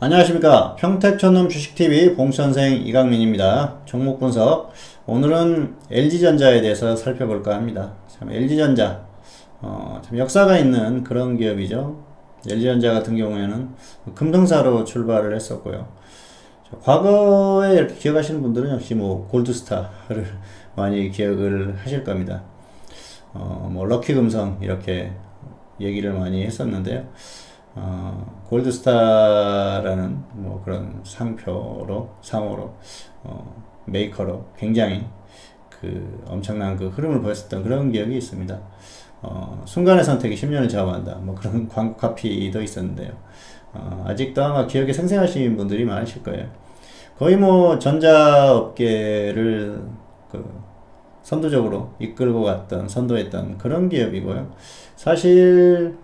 안녕하십니까. 평택촌놈 주식TV 봉선생 이강민입니다. 종목 분석. 오늘은 LG전자에 대해서 살펴볼까 합니다. 참 LG전자 참 역사가 있는 그런 기업이죠. LG전자 같은 경우에는 금등사로 출발을 했었고요. 과거에 이렇게 기억하시는 분들은 역시 뭐 골드스타를 많이 기억을 하실 겁니다. 뭐 럭키금성 이렇게 얘기를 많이 했었는데요. 골드스타라는 뭐 그런 상호로 메이커로 굉장히 그 엄청난 그 흐름을 보였었던 그런 기억이 있습니다. 순간의 선택이 10년을 좌우한다. 뭐 그런 광고 카피도 있었는데요. 아직도 아마 기억에 생생하신 분들이 많으실 거예요. 거의 뭐 전자업계를 선두적으로 이끌고 갔던, 선도했던 그런 기업이고요. 사실,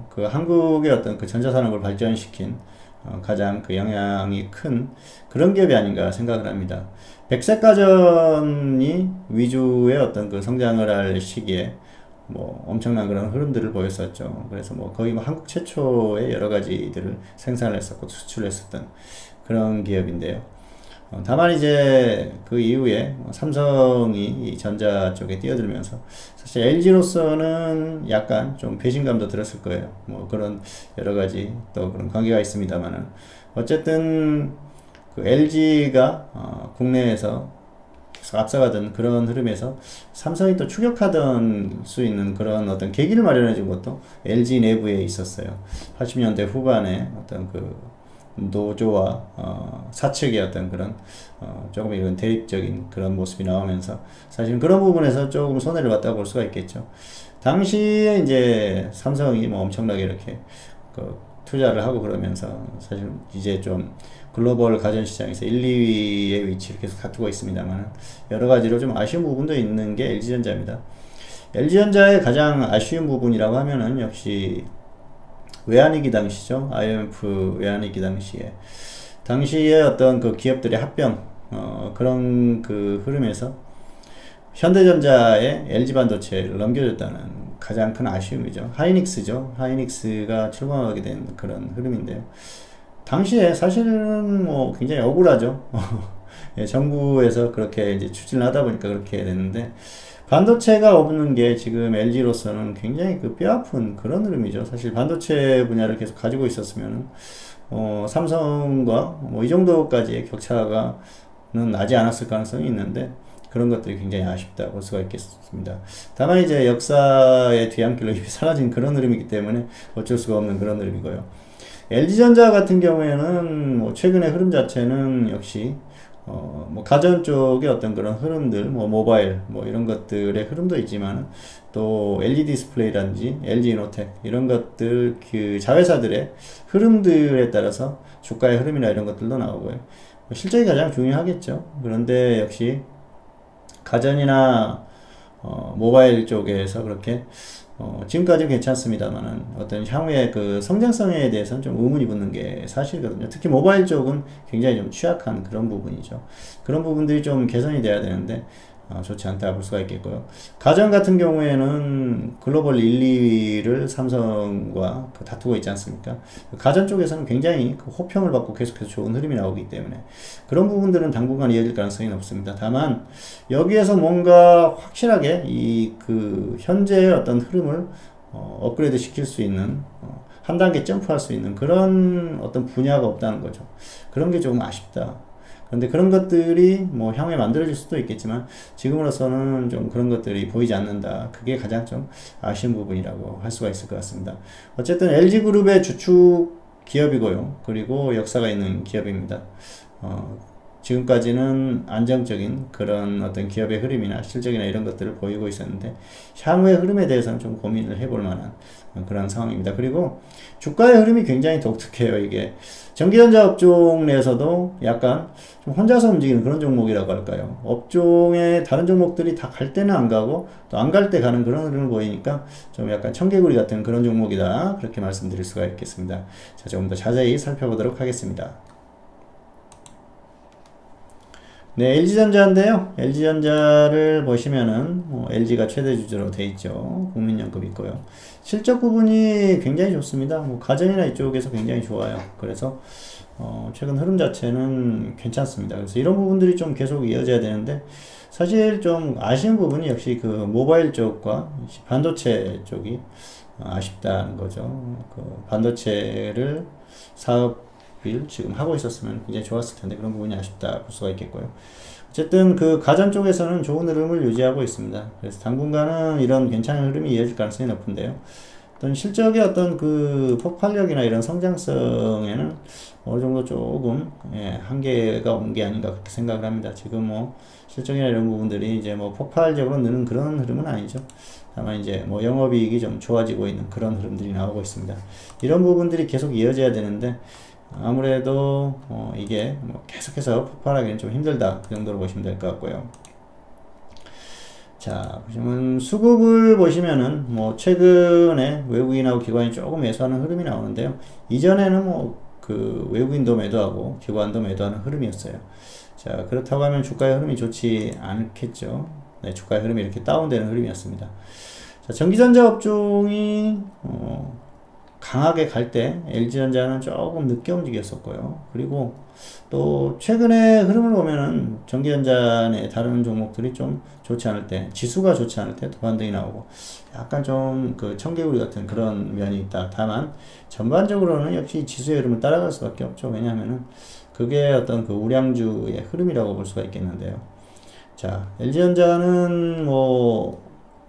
그 한국의 어떤 그 전자산업을 발전시킨, 가장 그 영향이 큰 그런 기업이 아닌가 생각을 합니다. 백색가전이 위주의 어떤 그 성장을 할 시기에 뭐 엄청난 그런 흐름들을 보였었죠. 그래서 뭐 거의 뭐 한국 최초의 여러 가지들을 생산을 했었고 수출했었던 그런 기업인데요. 다만 이제 그 이후에 삼성이 이 전자 쪽에 뛰어들면서 사실 LG로서는 약간 좀 배신감도 들었을 거예요. 뭐 그런 여러 가지 또 그런 관계가 있습니다만은 어쨌든 그 LG가 국내에서 계속 앞서가던 그런 흐름에서 삼성이 또 추격하던 수 있는 그런 어떤 계기를 마련해 준 것도 LG 내부에 있었어요. 80년대 후반에 어떤 그 노조와 사측의 어떤 그런 조금 이런 대립적인 그런 모습이 나오면서 사실 그런 부분에서 조금 손해를 봤다고 볼 수가 있겠죠. 당시에 이제 삼성이 뭐 엄청나게 이렇게 그 투자를 하고 그러면서 사실 이제 좀 글로벌 가전시장에서 1, 2위의 위치를 계속 다투고 있습니다만 여러 가지로 좀 아쉬운 부분도 있는 게 LG전자입니다. LG전자의 가장 아쉬운 부분이라고 하면은 역시 외환위기 당시죠. IMF 외환위기 당시에 어떤 그 기업들의 합병, 그런 그 흐름에서 현대전자에 LG반도체를 넘겨줬다는 가장 큰 아쉬움이죠. 하이닉스죠. 하이닉스가 출범하게 된 그런 흐름인데요. 당시에 사실은 뭐 굉장히 억울하죠. 예, 정부에서 그렇게 이제 추진을 하다 보니까 그렇게 됐는데, 반도체가 없는 게 지금 LG로서는 굉장히 그 뼈아픈 그런 흐름이죠. 사실 반도체 분야를 계속 가지고 있었으면, 삼성과 뭐 이 정도까지의 격차가 나지 않았을 가능성이 있는데, 그런 것들이 굉장히 아쉽다 볼 수가 있겠습니다. 다만 이제 역사의 뒤안길로 이미 사라진 그런 흐름이기 때문에 어쩔 수가 없는 그런 흐름이고요. LG전자 같은 경우에는 뭐 최근의 흐름 자체는 역시 뭐 가전 쪽의 어떤 그런 흐름들, 뭐 모바일, 뭐 이런 것들의 흐름도 있지만 또 LED 디스플레이라든지 LG 이노텍 이런 것들 그 자회사들의 흐름들에 따라서 주가의 흐름이나 이런 것들도 나오고요. 실적이 가장 중요하겠죠. 그런데 역시 가전이나 모바일 쪽에서 그렇게 지금까지는 괜찮습니다만은 어떤 향후의 그 성장성에 대해서는 좀 의문이 붙는 게 사실이거든요. 특히 모바일 쪽은 굉장히 좀 취약한 그런 부분이죠. 그런 부분들이 좀 개선이 돼야 되는데 좋지 않다 볼 수가 있겠고요. 가전 같은 경우에는 글로벌 1, 2위를 삼성과 다투고 있지 않습니까? 가전 쪽에서는 굉장히 그 호평을 받고 계속해서 좋은 흐름이 나오기 때문에 그런 부분들은 당분간 이어질 가능성이 높습니다. 다만 여기에서 뭔가 확실하게 이 그 현재의 어떤 흐름을 업그레이드 시킬 수 있는 한 단계 점프할 수 있는 그런 어떤 분야가 없다는 거죠. 그런 게 조금 아쉽다. 그런데 그런 것들이 뭐 향후에 만들어질 수도 있겠지만 지금으로서는 좀 그런 것들이 보이지 않는다. 그게 가장 좀 아쉬운 부분이라고 할 수가 있을 것 같습니다. 어쨌든 LG그룹의 주축 기업이고요. 그리고 역사가 있는 기업입니다. 지금까지는 안정적인 그런 어떤 기업의 흐름이나 실적이나 이런 것들을 보이고 있었는데 향후의 흐름에 대해서는 좀 고민을 해볼 만한 그런 상황입니다. 그리고 주가의 흐름이 굉장히 독특해요. 이게 전기전자 업종 내에서도 약간 좀 혼자서 움직이는 그런 종목이라고 할까요? 업종의 다른 종목들이 다 갈 때는 안 가고 또 안 갈 때 가는 그런 흐름을 보이니까 좀 약간 청개구리 같은 그런 종목이다. 그렇게 말씀드릴 수가 있겠습니다. 자, 조금 더 자세히 살펴보도록 하겠습니다. 네, LG전자인데요. LG전자를 보시면은 LG가 최대 주주로 돼 있죠. 국민연금 있고요. 실적 부분이 굉장히 좋습니다. 뭐 가전이나 이쪽에서 굉장히 좋아요. 그래서 최근 흐름 자체는 괜찮습니다. 그래서 이런 부분들이 좀 계속 이어져야 되는데 사실 좀 아쉬운 부분이 역시 그 모바일 쪽과 반도체 쪽이 아쉽다는 거죠. 그 반도체를 사업을 지금 하고 있었으면 굉장히 좋았을 텐데 그런 부분이 아쉽다 볼 수가 있겠고요. 어쨌든 그 가전 쪽에서는 좋은 흐름을 유지하고 있습니다. 그래서 당분간은 이런 괜찮은 흐름이 이어질 가능성이 높은데요. 어떤 실적의 어떤 그 폭발력이나 이런 성장성에는 어느 정도 조금 한계가 온 게 아닌가 그렇게 생각을 합니다. 지금 뭐 실적이나 이런 부분들이 이제 뭐 폭발적으로 느는 그런 흐름은 아니죠. 다만 이제 뭐 영업이익이 좀 좋아지고 있는 그런 흐름들이 나오고 있습니다. 이런 부분들이 계속 이어져야 되는데 아무래도 이게 뭐 계속해서 폭발하기는 좀 힘들다 그 정도로 보시면 될 것 같고요. 자, 보시면 수급을 보시면은 뭐 최근에 외국인하고 기관이 조금 매수하는 흐름이 나오는데요. 이전에는 뭐 그 외국인도 매도하고 기관도 매도하는 흐름이었어요. 자, 그렇다고 하면 주가의 흐름이 좋지 않겠죠. 네, 주가의 흐름이 이렇게 다운되는 흐름이었습니다. 자, 전기전자 업종이 강하게 갈 때 LG전자는 조금 늦게 움직였었고요. 그리고 또 최근에 흐름을 보면은 전기전자의 다른 종목들이 좀 좋지 않을 때, 지수가 좋지 않을 때 또 반등이 나오고 약간 좀 그 청개구리 같은 그런 면이 있다. 다만 전반적으로는 역시 지수의 흐름을 따라갈 수밖에 없죠. 왜냐하면은 그게 어떤 그 우량주의 흐름이라고 볼 수가 있겠는데요. 자, LG전자는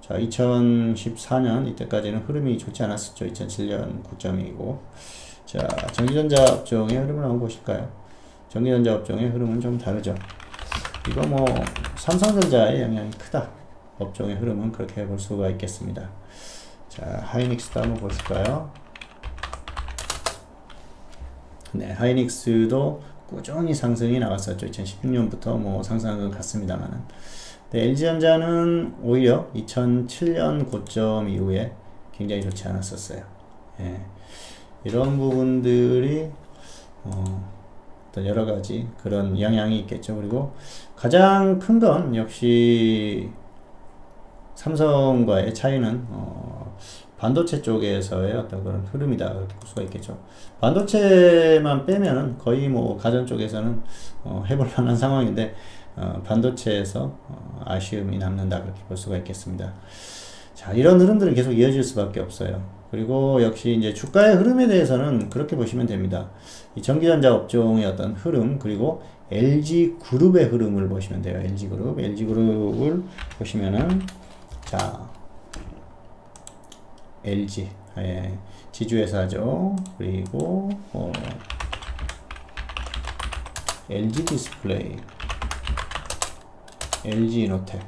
자, 2014년 이때까지는 흐름이 좋지 않았었죠. 2007년 고점이고. 자, 전기전자 업종의 흐름을 한번 보실까요? 전기전자 업종의 흐름은 좀 다르죠. 이거 뭐 삼성전자의 영향이 크다. 업종의 흐름은 그렇게 볼 수가 있겠습니다. 자, 하이닉스도 한번 보실까요? 네, 하이닉스도 꾸준히 상승이 나왔었죠. 2016년부터 뭐 상승은 갔습니다만은. 네, LG전자는 오히려 2007년 고점 이후에 굉장히 좋지 않았었어요. 예, 이런 부분들이 어떤 여러 가지 그런 영향이 있겠죠. 그리고 가장 큰 건 역시 삼성과의 차이는 반도체 쪽에서의 어떤 그런 흐름이다 볼 수가 있겠죠. 반도체만 빼면은 거의 뭐 가전 쪽에서는 해볼 만한 상황인데 반도체에서 아쉬움이 남는다 그렇게 볼 수가 있겠습니다. 자, 이런 흐름들은 계속 이어질 수밖에 없어요. 그리고 역시 이제 주가의 흐름에 대해서는 그렇게 보시면 됩니다. 이 전기전자 업종의 어떤 흐름 그리고 LG그룹의 흐름을 보시면 돼요. LG그룹을 보시면은 자, LG 지주회사죠. 그리고 LG 디스플레이, LG 이노텍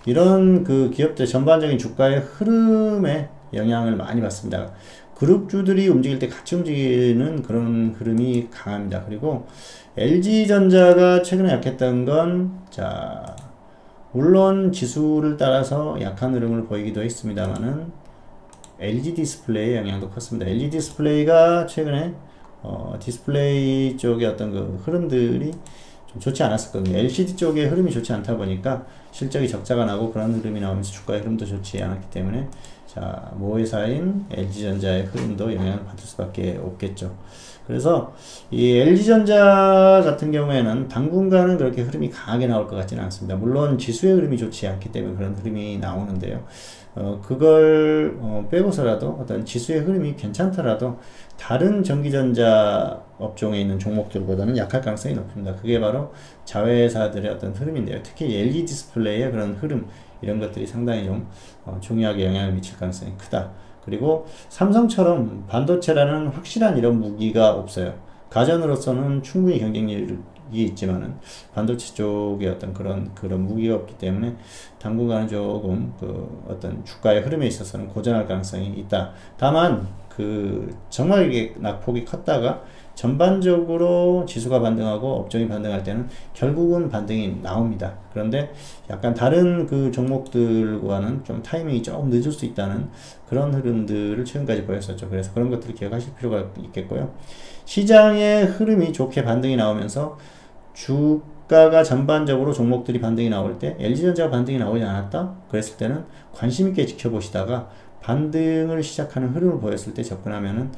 이런 그 기업들 전반적인 주가의 흐름에 영향을 많이 받습니다. 그룹주들이 움직일 때 같이 움직이는 그런 흐름이 강합니다. 그리고 LG전자가 최근에 약했던 건 자, 물론 지수를 따라서 약한 흐름을 보이기도 했습니다만은 LG 디스플레이의 영향도 컸습니다. LG 디스플레이가 최근에 디스플레이 쪽의 어떤 그 흐름들이 좀 좋지 않았었거든요. LCD 쪽의 흐름이 좋지 않다 보니까 실적이 적자가 나고 그런 흐름이 나오면서 주가의 흐름도 좋지 않았기 때문에 자, 모회사인 LG전자의 흐름도 영향을 받을 수밖에 없겠죠. 그래서 이 LG전자 같은 경우에는 당분간은 그렇게 흐름이 강하게 나올 것 같지는 않습니다. 물론 지수의 흐름이 좋지 않기 때문에 그런 흐름이 나오는데요. 그걸 빼고서라도 어떤 지수의 흐름이 괜찮더라도 다른 전기전자 업종에 있는 종목들보다는 약할 가능성이 높습니다. 그게 바로 자회사들의 어떤 흐름인데요. 특히 LED 디스플레이의 그런 흐름 이런 것들이 상당히 좀 중요하게 영향을 미칠 가능성이 크다. 그리고 삼성처럼 반도체라는 확실한 이런 무기가 없어요. 가전으로서는 충분히 경쟁력이 있지만은 반도체 쪽에 어떤 그런 무기가 없기 때문에 당분간은 조금 그 어떤 주가의 흐름에 있어서는 고전할 가능성이 있다. 다만 그 정말 이게 낙폭이 컸다가 전반적으로 지수가 반등하고 업종이 반등할 때는 결국은 반등이 나옵니다. 그런데 약간 다른 그 종목들과는 좀 타이밍이 조금 늦을 수 있다는 그런 흐름들을 최근까지 보였었죠. 그래서 그런 것들을 기억하실 필요가 있겠고요. 시장의 흐름이 좋게 반등이 나오면서 주가가 전반적으로 종목들이 반등이 나올 때 LG전자가 반등이 나오지 않았다? 그랬을 때는 관심 있게 지켜보시다가 반등을 시작하는 흐름을 보였을 때 접근하면은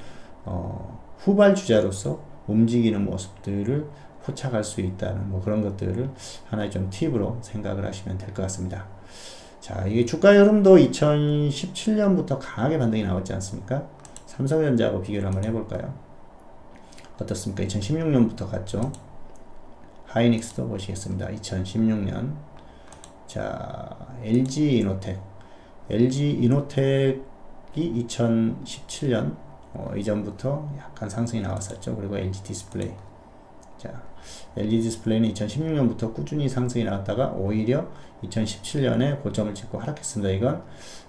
후발주자로서 움직이는 모습들을 포착할 수 있다는 뭐 그런 것들을 하나의 좀 팁으로 생각을 하시면 될 것 같습니다. 자, 이게 주가 흐름도 2017년부터 강하게 반등이 나왔지 않습니까? 삼성전자하고 비교를 한번 해볼까요? 어떻습니까? 2016년부터 갔죠. 하이닉스도 보시겠습니다. 2016년. 자, LG이노텍이 2017년 이전부터 약간 상승이 나왔었죠. 그리고 LG디스플레이. 자, LG디스플레이는 2016년부터 꾸준히 상승이 나왔다가 오히려 2017년에 고점을 찍고 하락했습니다. 이건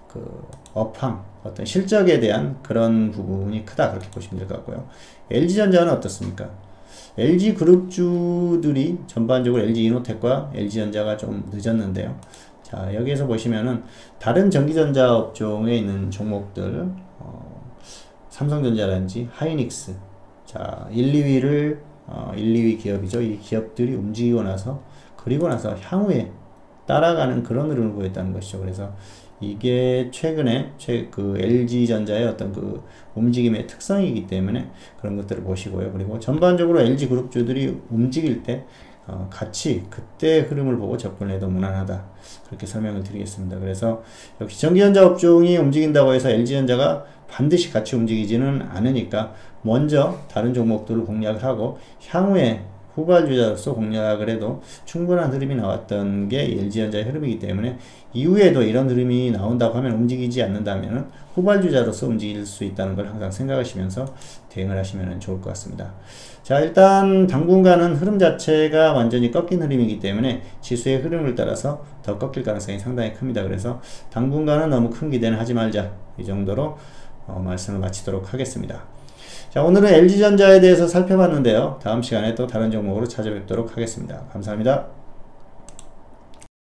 그 업황, 어떤 실적에 대한 그런 부분이 크다 그렇게 보시면 될 것 같고요. LG전자는 어떻습니까? LG그룹주들이 전반적으로 LG이노텍과 LG전자가 좀 늦었는데요. 자, 여기에서 보시면은 다른 전기전자 업종에 있는 종목들, 삼성전자라든지 하이닉스, 자, 1, 2위 기업이죠. 이 기업들이 움직이고 나서, 그리고 나서 향후에 따라가는 그런 흐름을 보였다는 것이죠. 그래서 이게 최근에 그 LG전자의 어떤 그 움직임의 특성이기 때문에 그런 것들을 보시고요. 그리고 전반적으로 LG그룹주들이 움직일 때 같이 그때 흐름을 보고 접근해도 무난하다. 그렇게 설명을 드리겠습니다. 그래서 역시 전기전자 업종이 움직인다고 해서 LG전자가 반드시 같이 움직이지는 않으니까 먼저 다른 종목들을 공략을 하고 향후에 후발주자로서 공략을 해도 충분한 흐름이 나왔던 게 LG전자의 흐름이기 때문에 이후에도 이런 흐름이 나온다고 하면 움직이지 않는다면 후발주자로서 움직일 수 있다는 걸 항상 생각하시면서 대응을 하시면 좋을 것 같습니다. 자, 일단 당분간은 흐름 자체가 완전히 꺾인 흐름이기 때문에 지수의 흐름을 따라서 더 꺾일 가능성이 상당히 큽니다. 그래서 당분간은 너무 큰 기대는 하지 말자, 이 정도로 말씀을 마치도록 하겠습니다. 자, 오늘은 LG전자에 대해서 살펴봤는데요. 다음 시간에 또 다른 종목으로 찾아뵙도록 하겠습니다. 감사합니다.